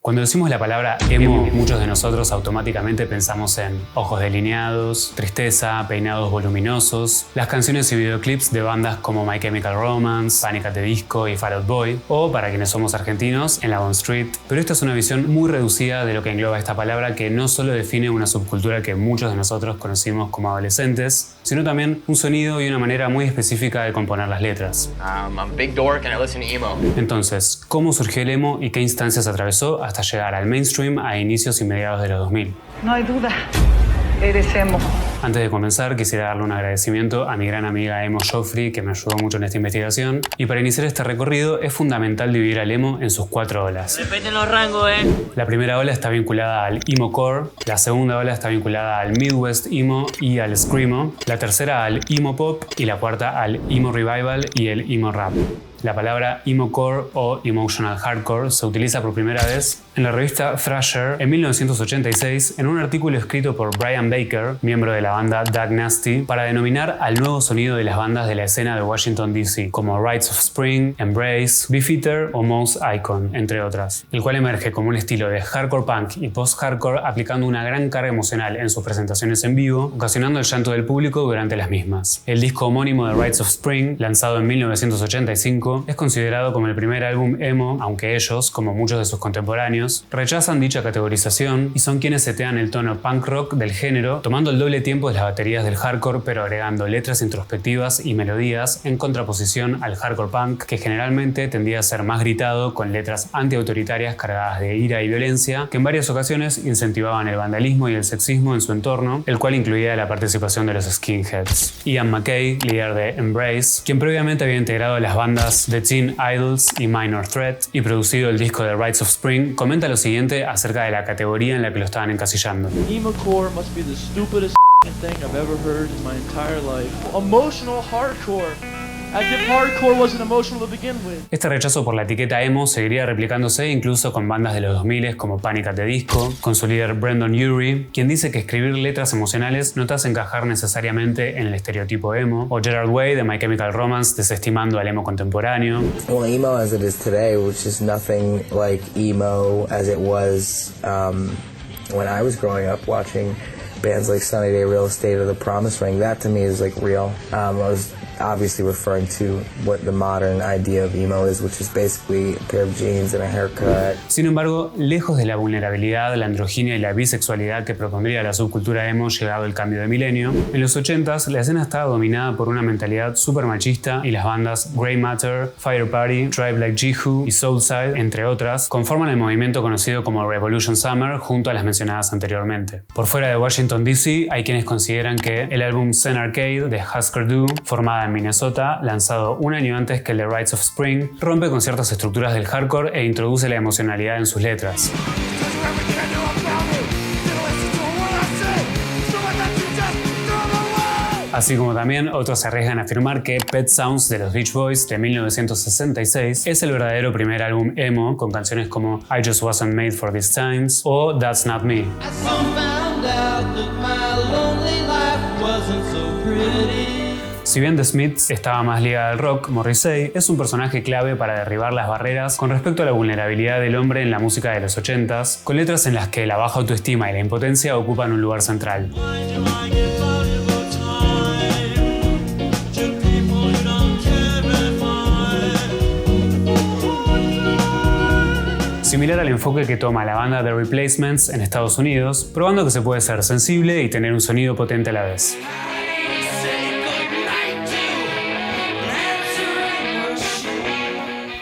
Cuando decimos la palabra emo, muchos de nosotros automáticamente pensamos en ojos delineados, tristeza, peinados voluminosos, las canciones y videoclips de bandas como My Chemical Romance, Panic! At the Disco y Fall Out Boy, o para quienes somos argentinos, en la Bond Street. Pero esta es una visión muy reducida de lo que engloba esta palabra, que no solo define una subcultura que muchos de nosotros conocimos como adolescentes, sino también un sonido y una manera muy específica de componer las letras. I'm a big dork and I listen to emo. Entonces, ¿cómo surgió el emo y qué instancias atravesó hasta llegar al mainstream a inicios y mediados de los 2000? No hay duda, eres emo. Antes de comenzar, quisiera darle un agradecimiento a mi gran amiga Emo Joffrey, que me ayudó mucho en esta investigación. Y para iniciar este recorrido, es fundamental dividir al emo en sus 4 olas. Respeten los rangos, La primera ola está vinculada al emo core, la segunda ola está vinculada al Midwest emo y al screamo, la tercera al emo pop y la cuarta al emo revival y el emo rap. La palabra emo core o emotional hardcore se utiliza por primera vez en la revista Thrasher en 1986 en un artículo escrito por Brian Baker, miembro de la banda Doug Nasty, para denominar al nuevo sonido de las bandas de la escena de Washington DC, como Rites of Spring, Embrace, Beefeater o Mouse Icon, entre otras, el cual emerge como un estilo de hardcore punk y post-hardcore aplicando una gran carga emocional en sus presentaciones en vivo, ocasionando el llanto del público durante las mismas. El disco homónimo de Rites of Spring, lanzado en 1985, es considerado como el primer álbum emo, aunque ellos, como muchos de sus contemporáneos, rechazan dicha categorización y son quienes setean el tono punk rock del género, tomando el doble tiempo de las baterías del hardcore, pero agregando letras introspectivas y melodías en contraposición al hardcore punk, que generalmente tendía a ser más gritado, con letras antiautoritarias cargadas de ira y violencia, que en varias ocasiones incentivaban el vandalismo y el sexismo en su entorno, el cual incluía la participación de los skinheads. Ian MacKaye, líder de Embrace, quien previamente había integrado las bandas The Teen Idols y Minor Threat y producido el disco de Rites of Spring, comenta lo siguiente acerca de la categoría en la que lo estaban encasillando. Emo-core must be the stupidest thing I've ever heard in my entire life. Emotional hardcore. As if hardcore wasn't emotional to begin with. Este rechazo por la etiqueta emo seguiría replicándose incluso con bandas de los 2000 como Panic! At the Disco, con su líder Brendon Urie, quien dice que escribir letras emocionales no te hace encajar necesariamente en el estereotipo emo, o Gerard Way de My Chemical Romance desestimando al emo contemporáneo. Well, emo as it is today, which is nothing like emo as it was when I was growing up watching bands like Sunny Day Real Estate or The Promise Ring. That to me is like real. I was obviously referring to what the modern idea of emo is, which is basically a pair of jeans and a haircut. Sin embargo, lejos de la vulnerabilidad, la androginia y la bisexualidad que propondría la subcultura emo llegado el cambio de milenio, en los 80s la escena estaba dominada por una mentalidad súper machista y las bandas Grey Matter, Fire Party, Tribe Like Jehu y Soulside, entre otras, conforman el movimiento conocido como Revolution Summer junto a las mencionadas anteriormente. Por fuera de Washington DC, hay quienes consideran que el álbum Zen Arcade de Husker Du, formada en Minnesota, lanzado un año antes que el de Rites of Spring, rompe con ciertas estructuras del hardcore e introduce la emocionalidad en sus letras. Así como también otros se arriesgan a afirmar que Pet Sounds de los Beach Boys de 1966 es el verdadero primer álbum emo, con canciones como I Just Wasn't Made for These Times o That's Not Me. Si bien The Smiths estaba más ligada al rock, Morrissey es un personaje clave para derribar las barreras con respecto a la vulnerabilidad del hombre en la música de los 80s, con letras en las que la baja autoestima y la impotencia ocupan un lugar central. Similar al enfoque que toma la banda The Replacements en Estados Unidos, probando que se puede ser sensible y tener un sonido potente a la vez.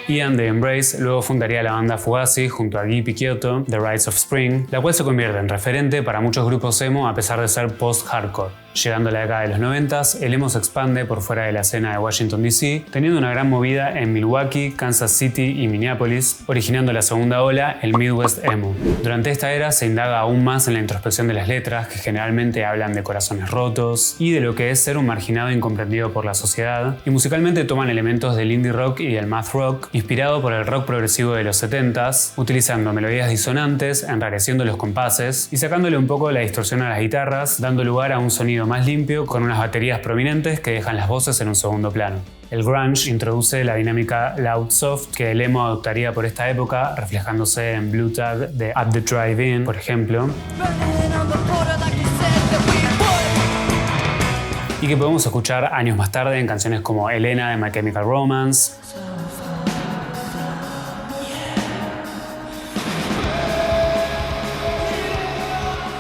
Ian de Embrace luego fundaría la banda Fugazi junto a Guy Picciotto de Rites of Spring, la cual se convierte en referente para muchos grupos emo a pesar de ser post-hardcore. Llegando a la década de los 90s, el emo se expande por fuera de la escena de Washington DC, teniendo una gran movida en Milwaukee, Kansas City y Minneapolis, originando la segunda ola, el Midwest emo. Durante esta era se indaga aún más en la introspección de las letras, que generalmente hablan de corazones rotos y de lo que es ser un marginado incomprendido por la sociedad, y musicalmente toman elementos del indie rock y el math rock, inspirado por el rock progresivo de los 70s, utilizando melodías disonantes, enrareciendo los compases y sacándole un poco la distorsión a las guitarras, dando lugar a un sonido sonido más limpio con unas baterías prominentes que dejan las voces en un segundo plano. El grunge introduce la dinámica loud-soft que el emo adoptaría por esta época, reflejándose en Blue Tag de At the Drive-In, por ejemplo, y que podemos escuchar años más tarde en canciones como Elena de My Chemical Romance,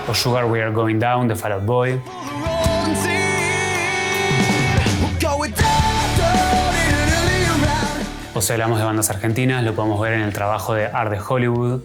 o Sugar We Are Going Down de Fall Out Boy. O si hablamos de bandas argentinas, lo podemos ver en el trabajo de Art de Hollywood.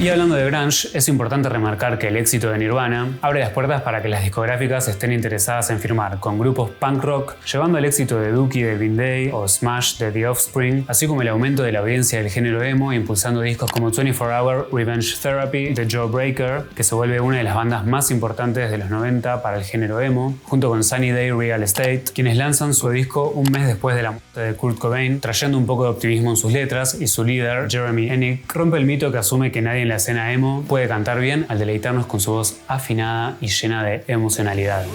Y hablando de grunge, es importante remarcar que el éxito de Nirvana abre las puertas para que las discográficas estén interesadas en firmar con grupos punk rock, llevando el éxito de Dookie de Green Day o Smash de The Offspring, así como el aumento de la audiencia del género emo, impulsando discos como 24 Hour Revenge Therapy de Jawbreaker, que se vuelve una de las bandas más importantes de los 90 para el género emo, junto con Sunny Day Real Estate, quienes lanzan su disco un mes después de la muerte de Kurt Cobain, trayendo un poco de optimismo en sus letras, y su líder, Jeremy Enigk, rompe el mito que asume que nadie en la escena emo puede cantar bien al deleitarnos con su voz afinada y llena de emocionalidad.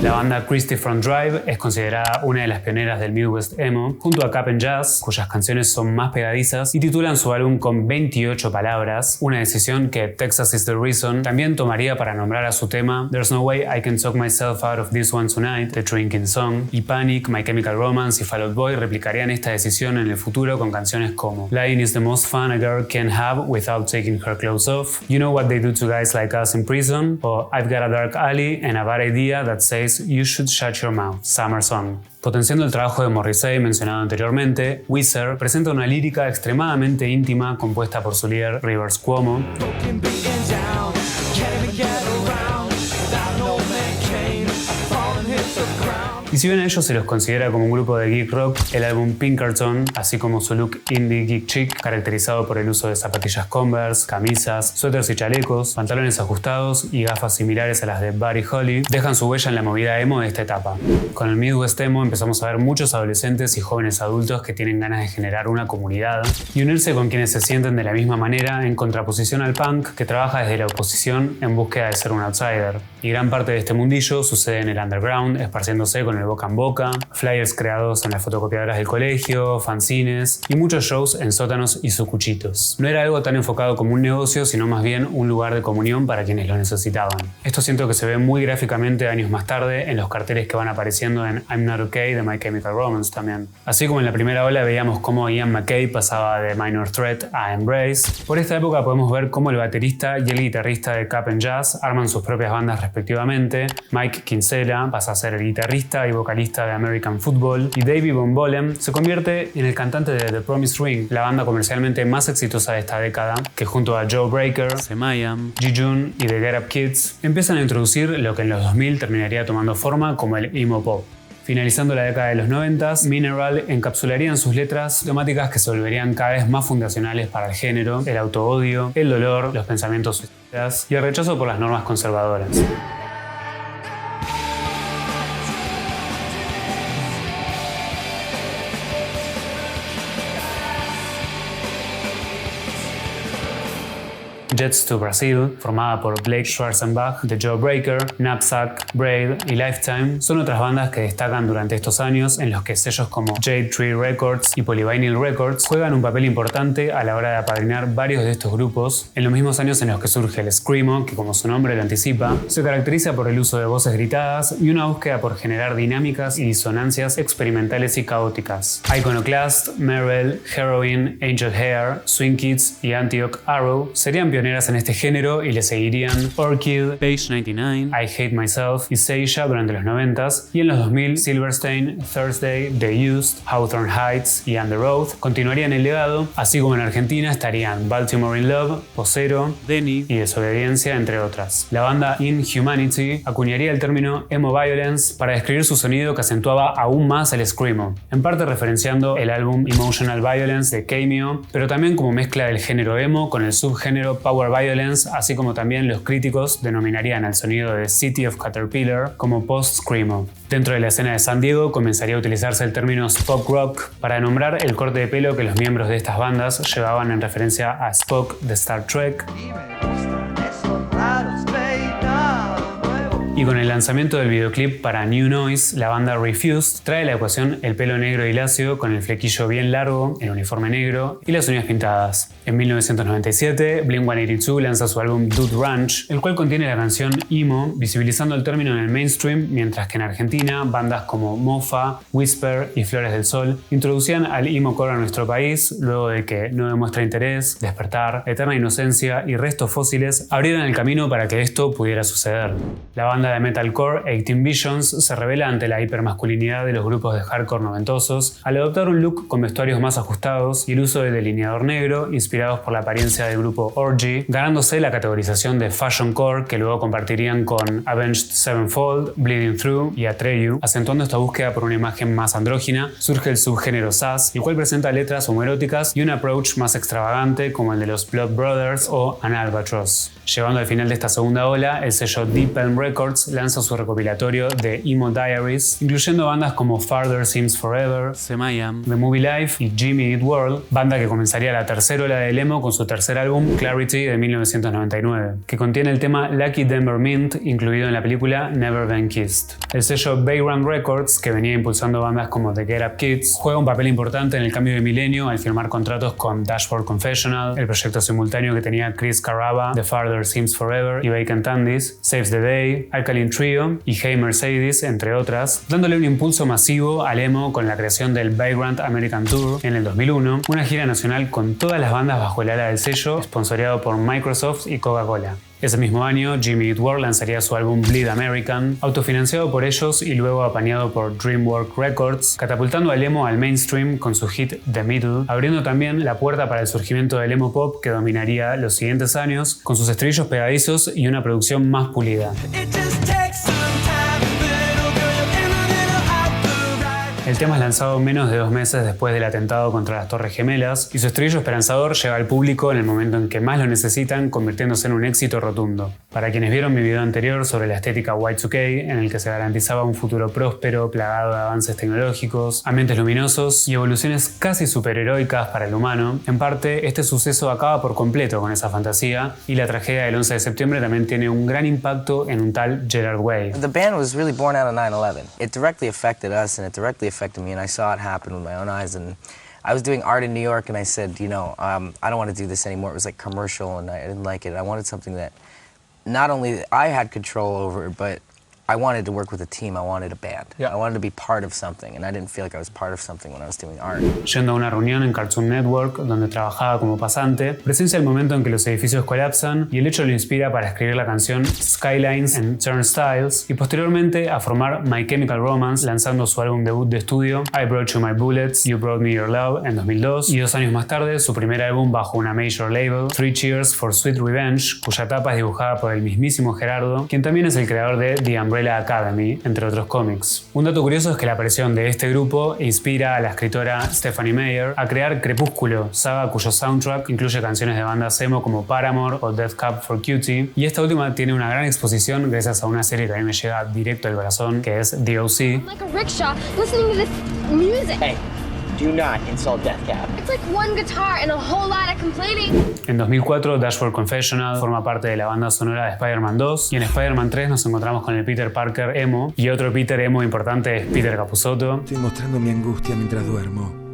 La banda Christie Front Drive es considerada una de las pioneras del Midwest emo, junto a Cap'n Jazz, cuyas canciones son más pegadizas y titulan su álbum con 28 palabras, una decisión que Texas Is the Reason también tomaría para nombrar a su tema There's No Way I Can Talk Myself Out of This One Tonight, The Drinking Song, y Panic, My Chemical Romance y Fall Out Boy replicarían esta decisión en el futuro con canciones como Lying is the most fun a girl can have without taking her clothes off, You Know What They Do to Guys Like Us in Prison, o I've Got a Dark Alley and a Bad Idea That Says You Should Shut Your Mouth, Summer Song. Potenciando el trabajo de Morrissey mencionado anteriormente, Weezer presenta una lírica extremadamente íntima compuesta por su líder Rivers Cuomo, y si bien a ellos se los considera como un grupo de geek rock, el álbum Pinkerton, así como su look indie geek chic, caracterizado por el uso de zapatillas Converse, camisas, suéteres y chalecos, pantalones ajustados y gafas similares a las de Buddy Holly, dejan su huella en la movida emo de esta etapa. Con el Midwest emo empezamos a ver muchos adolescentes y jóvenes adultos que tienen ganas de generar una comunidad y unirse con quienes se sienten de la misma manera, en contraposición al punk que trabaja desde la oposición en búsqueda de ser un outsider. Y gran parte de este mundillo sucede en el underground, esparciéndose con el boca en boca, flyers creados en las fotocopiadoras del colegio, fanzines y muchos shows en sótanos y sucuchitos. No era algo tan enfocado como un negocio, sino más bien un lugar de comunión para quienes lo necesitaban. Esto siento que se ve muy gráficamente años más tarde en los carteles que van apareciendo en I'm Not Okay de My Chemical Romance también. Así como en la primera ola veíamos cómo Ian MacKaye pasaba de Minor Threat a Embrace, por esta época podemos ver cómo el baterista y el guitarrista de Cap'n Jazz arman sus propias bandas respectivamente. Mike Kinsella pasa a ser el guitarrista y vocalista de American Football, y Davey Von Bollem se convierte en el cantante de The Promised Ring, la banda comercialmente más exitosa de esta década, que junto a Jawbreaker, Semayam, Jejune y The Get Up Kids empiezan a introducir lo que en los 2000 terminaría tomando forma como el emo pop. Finalizando la década de los 90, Mineral encapsularía en sus letras temáticas que se volverían cada vez más fundacionales para el género: el autoodio, el dolor, los pensamientos suicidas y el rechazo por las normas conservadoras. Jets to Brazil, formada por Blake Schwarzenbach de Jawbreaker, Knapsack, Braid y Lifetime, son otras bandas que destacan durante estos años en los que sellos como Jade Tree Records y Polyvinyl Records juegan un papel importante a la hora de apadrinar varios de estos grupos, en los mismos años en los que surge el screamo, que como su nombre lo anticipa, se caracteriza por el uso de voces gritadas y una búsqueda por generar dinámicas y disonancias experimentales y caóticas. Iconoclast, Merrell, Heroin, Angel Hair, Swing Kids y Antioch Arrow serían pioneros en este género y le seguirían Orchid, Page 99, I Hate Myself y Seisha durante los 90s, y en los 2000 Silverstein, Thursday, The Used, Hawthorne Heights y On the Road continuarían el legado, así como en Argentina estarían Baltimore in Love, Posero, Denny y Desobediencia, entre otras. La banda Inhumanity acuñaría el término emo violence para describir su sonido, que acentuaba aún más el screamo, en parte referenciando el álbum Emotional Violence de Cameo, pero también como mezcla del género emo con el subgénero power power violence, así como también los críticos denominarían al sonido de City of Caterpillar como post-screamo. Dentro de la escena de San Diego comenzaría a utilizarse el término Spock Rock para nombrar el corte de pelo que los miembros de estas bandas llevaban en referencia a Spock de Star Trek. Y con el lanzamiento del videoclip para New Noise, la banda Refused trae a la ecuación el pelo negro y lacio con el flequillo bien largo, el uniforme negro y las uñas pintadas. En 1997, Blink-182 lanza su álbum Dude Ranch, el cual contiene la canción Emo, visibilizando el término en el mainstream, mientras que en Argentina, bandas como Mofa, Whisper y Flores del Sol introducían al emo-core a nuestro país, luego de que No demuestra interés, Despertar, Eterna Inocencia y Restos Fósiles abrieran el camino para que esto pudiera suceder. La banda de metalcore 18 Visions se revela ante la hipermasculinidad de los grupos de hardcore noventosos al adoptar un look con vestuarios más ajustados y el uso de delineador negro inspirados por la apariencia del grupo Orgy, ganándose la categorización de fashioncore que luego compartirían con Avenged Sevenfold, Bleeding Through y Atreyu. Acentuando esta búsqueda por una imagen más andrógina, surge el subgénero sass, el cual presenta letras homoeróticas y un approach más extravagante como el de los Blood Brothers o An Albatross. Llegando al final de esta segunda ola, el sello Deep Elm Records lanza su recopilatorio de Emo Diaries, incluyendo bandas como Farther Seems Forever, Semayam, The Movie Life y Jimmy Eat World, banda que comenzaría la tercera ola del emo con su tercer álbum Clarity de 1999, que contiene el tema Lucky Denver Mint, incluido en la película Never Been Kissed. El sello Vagrant Records, que venía impulsando bandas como The Get Up Kids, juega un papel importante en el cambio de milenio al firmar contratos con Dashboard Confessional, el proyecto simultáneo que tenía Chris Carrabba, The Farther Seems Forever y Vacant Andes, Saves the Day, Alkaline Trio y Hey Mercedes, entre otras, dándole un impulso masivo al emo con la creación del Vagrant American Tour en el 2001, una gira nacional con todas las bandas bajo el ala del sello, sponsoreado por Microsoft y Coca-Cola. Ese mismo año, Jimmy Eat World lanzaría su álbum Bleed American, autofinanciado por ellos y luego apañado por DreamWorks Records, catapultando al emo al mainstream con su hit The Middle, abriendo también la puerta para el surgimiento del emo pop que dominaría los siguientes años, con sus estribillos pegadizos y una producción más pulida. El tema es lanzado menos de 2 meses después del atentado contra las Torres Gemelas y su estribillo esperanzador llega al público en el momento en que más lo necesitan, convirtiéndose en un éxito rotundo. Para quienes vieron mi video anterior sobre la estética Y2K, en el que se garantizaba un futuro próspero, plagado de avances tecnológicos, ambientes luminosos y evoluciones casi superheroicas para el humano, en parte este suceso acaba por completo con esa fantasía y la tragedia del 11 de septiembre también tiene un gran impacto en un tal Gerard Way. The band was really born out of 9/11. It directly affected us and it directly affected me, and I saw it happen with my own eyes. And I was doing art in New York, and I said, I don't want to do this anymore. It was like commercial, and I didn't like it. I wanted something that not only I had control over, but I wanted to work with a team. I wanted a band. Yeah. I wanted to be part of something, and I didn't feel like I was part of something when I was doing art. Yendo a una reunión en Cartoon Network, donde trabajaba como pasante, presencia el momento en que los edificios colapsan y el hecho lo inspira para escribir la canción Skylines and Turnstiles y posteriormente a formar My Chemical Romance, lanzando su álbum debut de estudio I Brought You My Bullets, You Brought Me Your Love en 2002 y 2 años más tarde su primer álbum bajo una major label, 3 Cheers for Sweet Revenge, cuya tapa es dibujada por el mismísimo Gerardo, quien también es el creador de The Umbrella Academy, entre otros cómics. Un dato curioso es que la aparición de este grupo inspira a la escritora Stephanie Meyer a crear Crepúsculo, saga cuyo soundtrack incluye canciones de bandas emo como Paramore o Death Cab for Cutie, y esta última tiene una gran exposición gracias a una serie que a mí me llega directo al corazón, que es The O.C. Like a rickshaw listening to this music. Hey, do not insult Death Cab. It's like one guitar and a whole lot of complaining. En 2004, Dashboard Confessional forma parte de la banda sonora de Spider-Man 2 y en Spider-Man 3 nos encontramos con el Peter Parker emo y otro Peter emo importante es Peter Capusotto. Estoy mostrando mi angustia mientras duermo.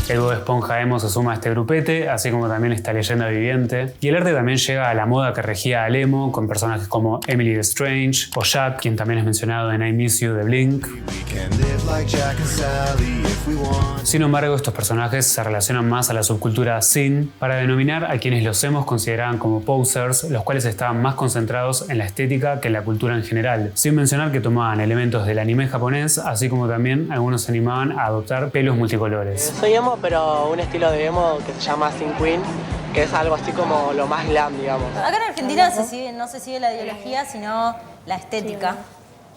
El Bob Esponja emo se suma a este grupete, así como también esta leyenda viviente. Y el arte también llega a la moda que regía al emo, con personajes como Emily the Strange o Jack, quien también es mencionado en I Miss You de Blink. Sin embargo, estos personajes se relacionan más a la subcultura sin, para denominar a quienes los emos consideraban como posers, los cuales estaban más concentrados en la estética que en la cultura en general, sin mencionar que tomaban elementos del anime japonés, así como también algunos se animaban a adoptar pelos multicolores. Soy emo, pero un estilo de emo que se llama Sin Queen, que es algo así como lo más glam, digamos. Acá en Argentina no se sigue la ideología, sino la estética.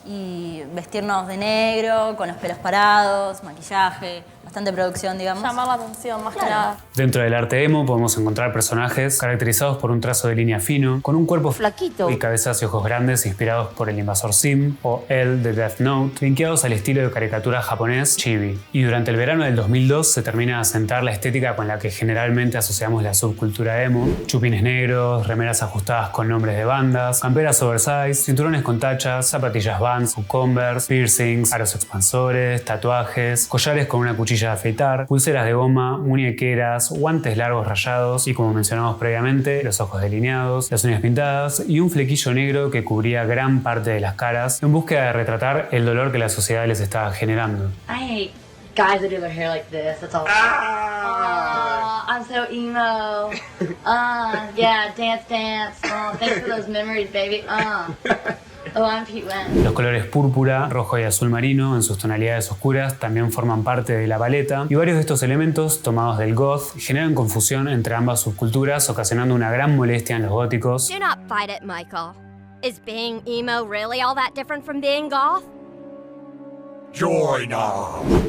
Y vestirnos de negro, con los pelos parados, maquillaje, bastante producción, digamos. Llamar la atención, más que nada. Dentro del arte emo podemos encontrar personajes caracterizados por un trazo de línea fino, con un cuerpo flaquito y cabezas y ojos grandes inspirados por el invasor Sim o L de Death Note, linkeados al estilo de caricatura japonés chibi. Y durante el verano del 2002 se termina de asentar la estética con la que generalmente asociamos la subcultura emo: chupines negros, remeras ajustadas con nombres de bandas, camperas oversize, cinturones con tachas, zapatillas Vans o Converse, piercings, aros expansores, tatuajes, collares con una cuchilla de afeitar, pulseras de goma, muñequeras, guantes largos rayados y, como mencionamos previamente, los ojos delineados, las uñas pintadas y un flequillo negro que cubría gran parte de las caras en búsqueda de retratar el dolor que la sociedad les estaba generando. I hate guys that do their hair like this. That's all. I'm so emo. Yeah, dance. Thanks for those memories, baby. Oh, I'm Pete Wentz. Los colores púrpura, rojo y azul marino en sus tonalidades oscuras también forman parte de la paleta, y varios de estos elementos tomados del goth generan confusión entre ambas subculturas, ocasionando una gran molestia en los góticos. Do not fight it, Michael. Is being emo really all that different from being goth?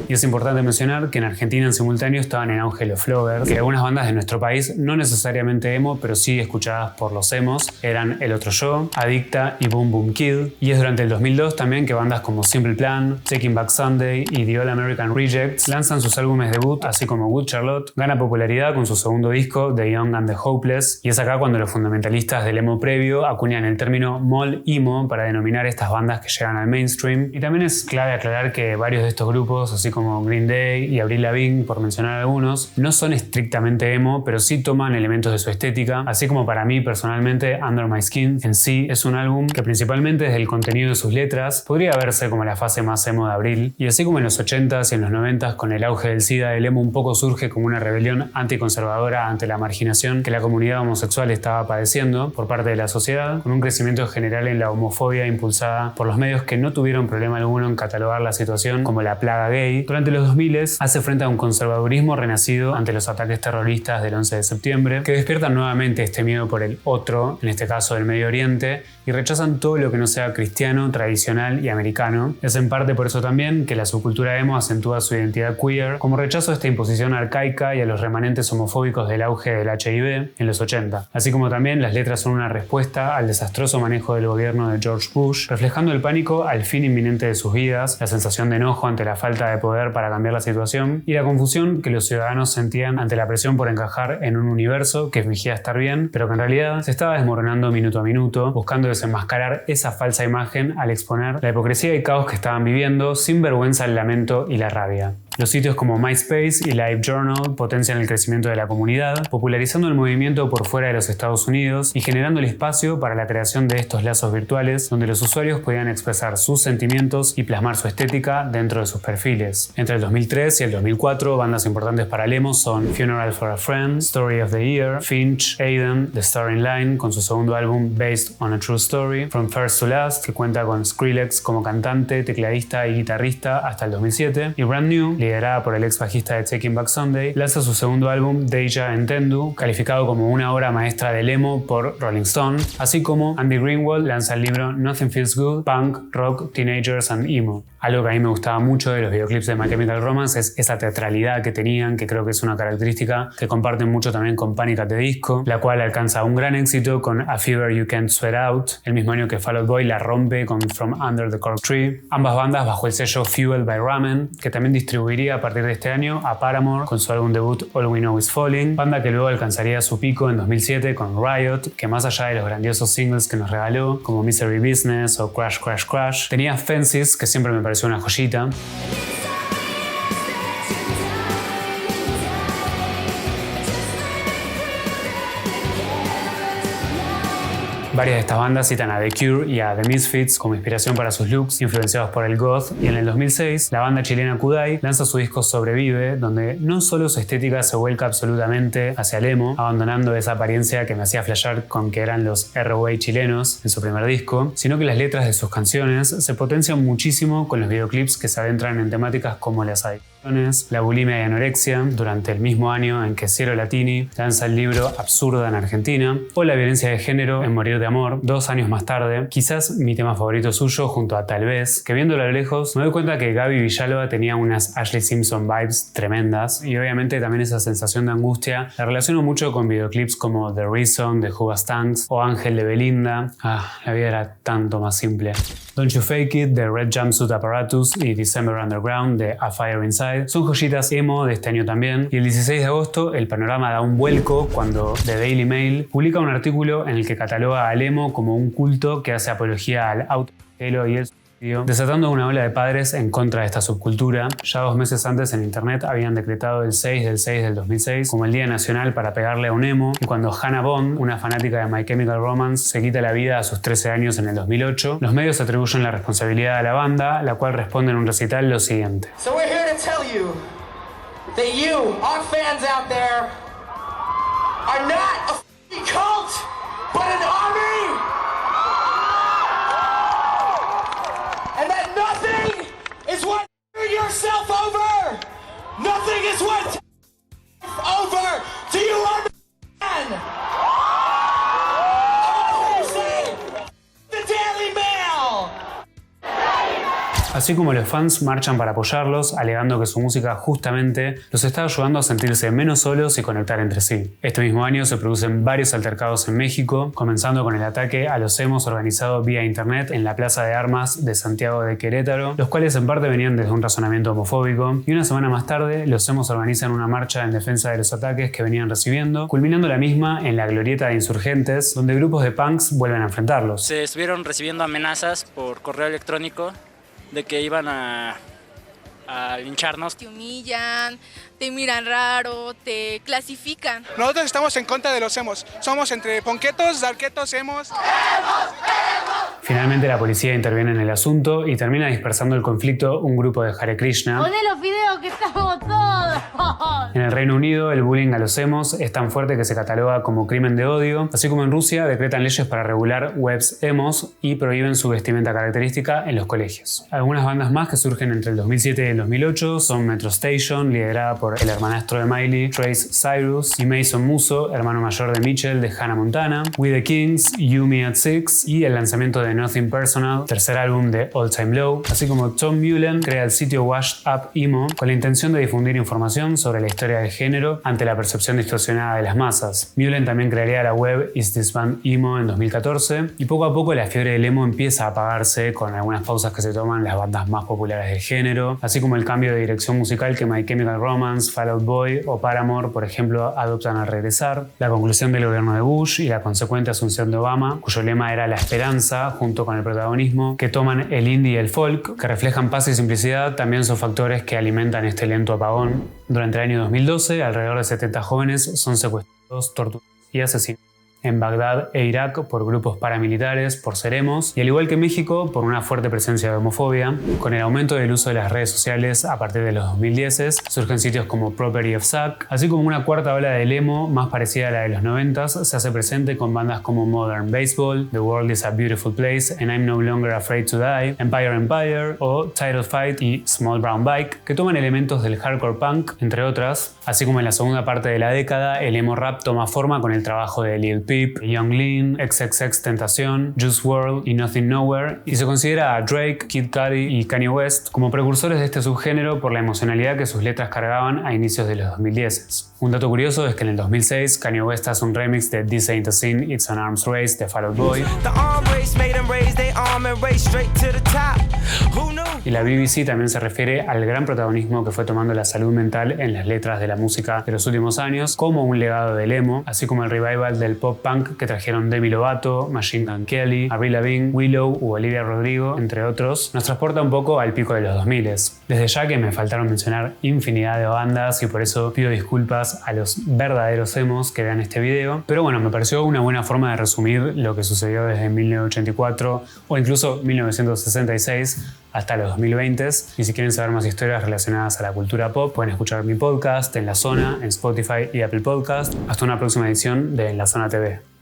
Y es importante mencionar que en Argentina en simultáneo estaban en auge los floggers, que algunas bandas de nuestro país, no necesariamente emo, pero sí escuchadas por los emos, eran El Otro Yo, Adicta y Boom Boom Kid. Y es durante el 2002 también que bandas como Simple Plan, Taking Back Sunday y The All American Rejects lanzan sus álbumes debut, así como Good Charlotte gana popularidad con su segundo disco, The Young and the Hopeless, y es acá cuando los fundamentalistas del emo previo acuñan el término mall emo para denominar estas bandas que llegan al mainstream. Y también es clave aclarar que varios de estos grupos, así como Green Day y Avril Lavigne, por mencionar algunos, no son estrictamente emo, pero sí toman elementos de su estética, así como para mí personalmente Under My Skin en sí es un álbum que principalmente desde el contenido de sus letras podría verse como la fase más emo de Avril, y así como en los 80s y en los 90s con el auge del SIDA, el emo un poco surge como una rebelión anticonservadora ante la marginación que la comunidad homosexual estaba padeciendo por parte de la sociedad, con un crecimiento general en la homofobia impulsada por los medios que no tuvieron problema alguno en catalogar la situación como la plaga gay. Durante los 2000 hace frente a un conservadurismo renacido ante los ataques terroristas del 11 de septiembre, que despiertan nuevamente este miedo por el otro, en este caso del Medio Oriente, y rechazan todo lo que no sea cristiano, tradicional y americano. Es en parte por eso también que la subcultura emo acentúa su identidad queer, como rechazo a esta imposición arcaica y a los remanentes homofóbicos del auge del HIV en los 80. Así como también las letras son una respuesta al desastroso manejo del gobierno de George Bush, reflejando el pánico al fin inminente de sus vidas, la sensación de enojo ante la falta de poder para cambiar la situación y la confusión que los ciudadanos sentían ante la presión por encajar en un universo que fingía estar bien, pero que en realidad se estaba desmoronando minuto a minuto, buscando desenmascarar esa falsa imagen al exponer la hipocresía y caos que estaban viviendo, sin vergüenza el lamento y la rabia. Los sitios como MySpace y LiveJournal potencian el crecimiento de la comunidad, popularizando el movimiento por fuera de los Estados Unidos y generando el espacio para la creación de estos lazos virtuales donde los usuarios podían expresar sus sentimientos y plasmar su estética dentro de sus perfiles. Entre el 2003 y el 2004, bandas importantes para el emo son Funeral for a Friend, Story of the Year, Finch, Aiden, The Starting Line con su segundo álbum Based on a True Story, From First to Last, que cuenta con Skrillex como cantante, tecladista y guitarrista hasta el 2007, y Brand New, liderada por el ex bajista de Taking Back Sunday, lanza su segundo álbum Deja Entendu, calificado como una obra maestra del emo por Rolling Stone, así como Andy Greenwald lanza el libro Nothing Feels Good, Punk, Rock, Teenagers and Emo. Algo que a mí me gustaba mucho de los videoclips de My Chemical Romance es esa teatralidad que tenían, que creo que es una característica que comparten mucho también con Panic! At the Disco, la cual alcanza un gran éxito con A Fever You Can't Sweat Out, el mismo año que Fall Out Boy la rompe con From Under the Cork Tree, ambas bandas bajo el sello Fueled by Ramen, que también distribuiría a partir de este año a Paramore con su álbum debut All We Know Is Falling, banda que luego alcanzaría su pico en 2007 con Riot, que más allá de los grandiosos singles que nos regaló, como Misery Business o Crash Crash Crash, tenía Fences, que siempre me pareció una joyita. Varias de estas bandas citan a The Cure y a The Misfits como inspiración para sus looks, influenciados por el goth, y en el 2006 la banda chilena Kudai lanza su disco Sobrevive, donde no solo su estética se vuelca absolutamente hacia el emo, abandonando esa apariencia que me hacía flashear con que eran los ROA chilenos en su primer disco, sino que las letras de sus canciones se potencian muchísimo con los videoclips que se adentran en temáticas como las hay. la bulimia y anorexia durante el mismo año en que Cielo Latini lanza el libro Absurda en Argentina, o la violencia de género en Morir de Amor, 2 años más tarde, quizás mi tema favorito suyo junto a Tal vez, que viéndolo a lo lejos me doy cuenta que Gaby Villalba tenía unas Ashley Simpson vibes tremendas y obviamente también esa sensación de angustia la relaciono mucho con videoclips como The Reason de Who Stands o Ángel de Belinda. La vida era tanto más simple. Don't You Fake It de Red Jumpsuit Apparatus y December Underground de A Fire Inside son joyitas emo de este año también, y el 16 de agosto el panorama da un vuelco cuando The Daily Mail publica un artículo en el que cataloga al emo como un culto que hace apología al autogelo y el suicidio, desatando una ola de padres en contra de esta subcultura. Ya 2 meses antes en internet habían decretado el 6 del 6 del 2006 como el Día Nacional para pegarle a un emo, y cuando Hannah Bond, una fanática de My Chemical Romance, se quita la vida a sus 13 años en el 2008, los medios atribuyen la responsabilidad a la banda, la cual responde en un recital lo siguiente. So we're here to tell you that you, our fans out there, are not a f***ing cult, but an army! And that nothing is what yourself over! Nothing is what over to you, army man! The Daily Mail! Así como los fans marchan para apoyarlos, alegando que su música justamente los está ayudando a sentirse menos solos y conectar entre sí. Este mismo año se producen varios altercados en México, comenzando con el ataque a los emos organizado vía internet en la Plaza de Armas de Santiago de Querétaro, los cuales en parte venían desde un razonamiento homofóbico, y una semana más tarde los emos organizan una marcha en defensa de los ataques que venían recibiendo, culminando la misma en la glorieta de Insurgentes, donde grupos de punks vuelven a enfrentarlos. Se estuvieron recibiendo amenazas por correo electrónico de que iban a lincharnos. Te humillan, te miran raro, te clasifican. Nosotros estamos en contra de los emos. Somos entre ponquetos, darquetos, emos. Finalmente la policía interviene en el asunto y termina dispersando el conflicto un grupo de Hare Krishna. Poné los videos que estamos todos. En el Reino Unido el bullying a los emos es tan fuerte que se cataloga como crimen de odio, así como en Rusia decretan leyes para regular webs emos y prohíben su vestimenta característica en los colegios. Algunas bandas más que surgen entre el 2007 y el 2008 son Metro Station, liderada por el hermanastro de Miley, Trace Cyrus, y Mason Musso, hermano mayor de Mitchell de Hannah Montana, We the Kings, You Me at Six y el lanzamiento de Nothing Personal, tercer álbum de All Time Low, así como Tom Mullen crea el sitio Washed Up Emo con la intención de difundir información sobre la historia del género ante la percepción distorsionada de las masas. Mullen también crearía la web Is This Band Emo en 2014 y poco a poco la fiebre del emo empieza a apagarse con algunas pausas que se toman las bandas más populares del género, así como el cambio de dirección musical que My Chemical Romance, Fall Out Boy o Paramore, por ejemplo, adoptan al regresar, la conclusión del gobierno de Bush y la consecuente asunción de Obama, cuyo lema era la esperanza, junto con el protagonismo que toman el indie y el folk, que reflejan paz y simplicidad, también son factores que alimentan este lento apagón. Durante el año 2012, alrededor de 70 jóvenes son secuestrados, torturados y asesinados en Bagdad e Irak por grupos paramilitares por ser emos, y al igual que México por una fuerte presencia de homofobia. Con el aumento del uso de las redes sociales a partir de los 2010 surgen sitios como Property of Zack, así como una cuarta ola del emo más parecida a la de los 90s se hace presente con bandas como Modern Baseball, The World is a Beautiful Place and I'm No Longer Afraid to Die, Empire o Title Fight y Small Brown Bike, que toman elementos del hardcore punk, entre otras, así como en la segunda parte de la década el emo rap toma forma con el trabajo de Lil Peep, Young Lean, XXXTentacion, Juice WRLD y Nothing Nowhere, y se considera a Drake, Kid Cudi y Kanye West como precursores de este subgénero por la emocionalidad que sus letras cargaban a inicios de los 2010. Un dato curioso es que en el 2006 Kanye West hace un remix de This Ain't a Sin, It's an Arms Race de Fall Out Boy. Y la BBC también se refiere al gran protagonismo que fue tomando la salud mental en las letras de la música de los últimos años como un legado del emo, así como el revival del pop punk que trajeron Demi Lovato, Machine Gun Kelly, Avril Lavigne, Willow u Olivia Rodrigo, entre otros, nos transporta un poco al pico de los 2000. Desde ya que me faltaron mencionar infinidad de bandas y por eso pido disculpas a los verdaderos emos que vean este video, pero bueno, me pareció una buena forma de resumir lo que sucedió desde 1984 o incluso 1966 hasta los 2020. Y si quieren saber más historias relacionadas a la cultura pop, pueden escuchar mi podcast En la Zona, en Spotify y Apple Podcast. Hasta una próxima edición de En la Zona TV.